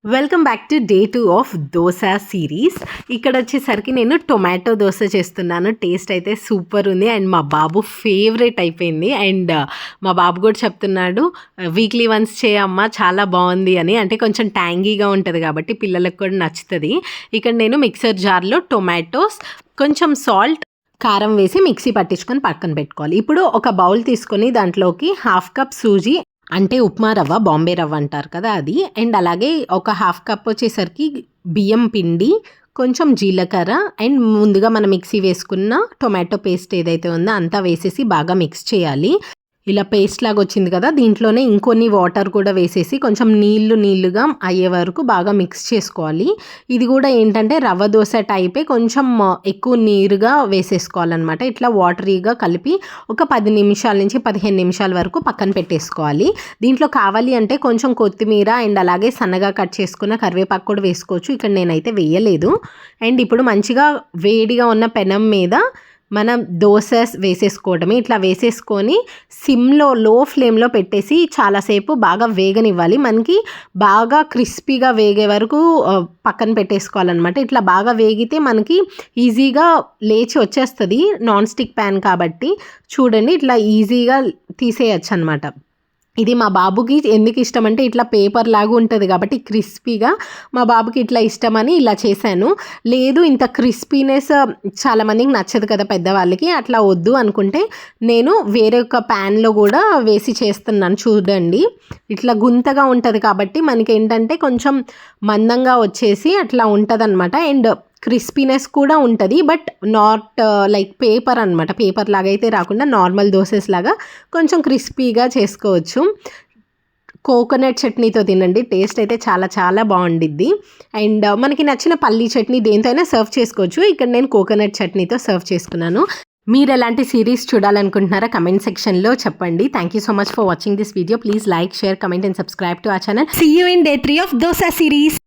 Welcome back to day 2 of dosa series. ఇక్కడ వచ్చేసరికి నేను టొమాటో దోస చేస్తున్నాను. టేస్ట్ అయితే సూపర్ ఉంది అండ్ మా బాబు ఫేవరెట్ అయిపోయింది. అండ్ మా బాబు కూడా చెప్తున్నాడు వీక్లీ వన్స్ చేయమ్మా చాలా బాగుంది అని. అంటే కొంచెం ట్యాంగీగా ఉంటుంది కాబట్టి పిల్లలకు కూడా నచ్చుతుంది. ఇక్కడ నేను మిక్సర్ జార్లో టొమాటోస్, కొంచెం సాల్ట్, కారం వేసి మిక్సీ పట్టించుకొని పక్కన పెట్టుకోవాలి. ఇప్పుడు ఒక బౌల్ తీసుకొని దాంట్లోకి 1/2 కప్ సూజీ, అంటే ఉప్మా రవ్వ, బాంబే రవ్వ అంటారు కదా అది, అండ్ అలాగే ఒక 1/2 కప్ వచ్చేసరికి బియ్యం పిండి, కొంచెం జీలకర్ర, అండ్ ముందుగా మనం మిక్సీ వేసుకున్న టొమాటో పేస్ట్ ఏదైతే ఉందో అంతా వేసేసి బాగా మిక్స్ చేయాలి. ఇలా పేస్ట్ లాగా వచ్చింది కదా, దీంట్లోనే ఇంకొన్ని వాటర్ కూడా వేసేసి కొంచెం నీళ్లుగా అయ్యే వరకు బాగా మిక్స్ చేసుకోవాలి. ఇది కూడా ఏంటంటే రవ్వ దోశ టైపే, కొంచెం ఎక్కువ నీరుగా వేసేసుకోవాలన్నమాట. ఇట్లా వాటరీగా కలిపి ఒక 10 నిమిషాల నుంచి 15 నిమిషాల వరకు పక్కన పెట్టేసుకోవాలి. దీంట్లో కావాలి అంటే కొంచెం కొత్తిమీర అండ్ అలాగే సన్నగా కట్ చేసుకున్న కరివేపాకు కూడా వేసుకోవచ్చు. ఇక్కడ నేనైతే వేయలేదు. అండ్ ఇప్పుడు మంచిగా వేడిగా ఉన్న పెనం మీద మనం దోస వేసేసుకోవడమే. ఇట్లా వేసేసుకొని సిమ్లో, లో ఫ్లేమ్లో పెట్టేసి చాలాసేపు బాగా వేగనివ్వాలి. మనకి బాగా క్రిస్పీగా వేగే వరకు పక్కన పెట్టేసుకోవాలన్నమాట. ఇట్లా బాగా వేగితే మనకి ఈజీగా లేచి వచ్చేస్తుంది, నాన్ స్టిక్ ప్యాన్ కాబట్టి. చూడండి ఇట్లా ఈజీగా తీసేయచ్చు అనమాట. ఇది మా బాబుకి ఎందుకు ఇష్టం అంటే ఇట్లా పేపర్ లాగా ఉంటుంది కాబట్టి క్రిస్పీగా, మా బాబుకి ఇట్లా ఇష్టమని ఇలా చేశాను. లేదు ఇంత క్రిస్పీనెస్ చాలామందికి నచ్చదు కదా పెద్దవాళ్ళకి, అట్లా వద్దు అనుకుంటే నేను వేరే ఒక ప్యాన్లో కూడా వేసి చేస్తున్నాను. చూడండి ఇట్లా గుంతగా ఉంటుంది కాబట్టి మనకి ఏంటంటే కొంచెం మందంగా వచ్చేసి అట్లా ఉంటుంది అనమాట. అండ్ క్రిస్పీనెస్ కూడా ఉంటుంది, బట్ నాట్ లైక్ పేపర్ అనమాట. పేపర్ లాగా అయితే రాకుండా నార్మల్ దోసెస్ లాగా కొంచెం క్రిస్పీగా చేసుకోవచ్చు. కోకోనట్ చట్నీతో తినండి, టేస్ట్ అయితే చాలా చాలా బాగుండిద్ది. అండ్ మనకి నచ్చిన పల్లీ చట్నీ దేంతో అయినా సర్వ్ చేసుకోవచ్చు. ఇక్కడ నేను కోకోనట్ చట్నీతో సర్వ్ చేసుకున్నాను. మీరు ఎలాంటి సిరీస్ చూడాలనుకుంటున్నారా కమెంట్ సెక్షన్లో చెప్పండి. Thank you so much for watching this video. Please like, share, comment and subscribe to our channel. See you in day 3 of dosa series.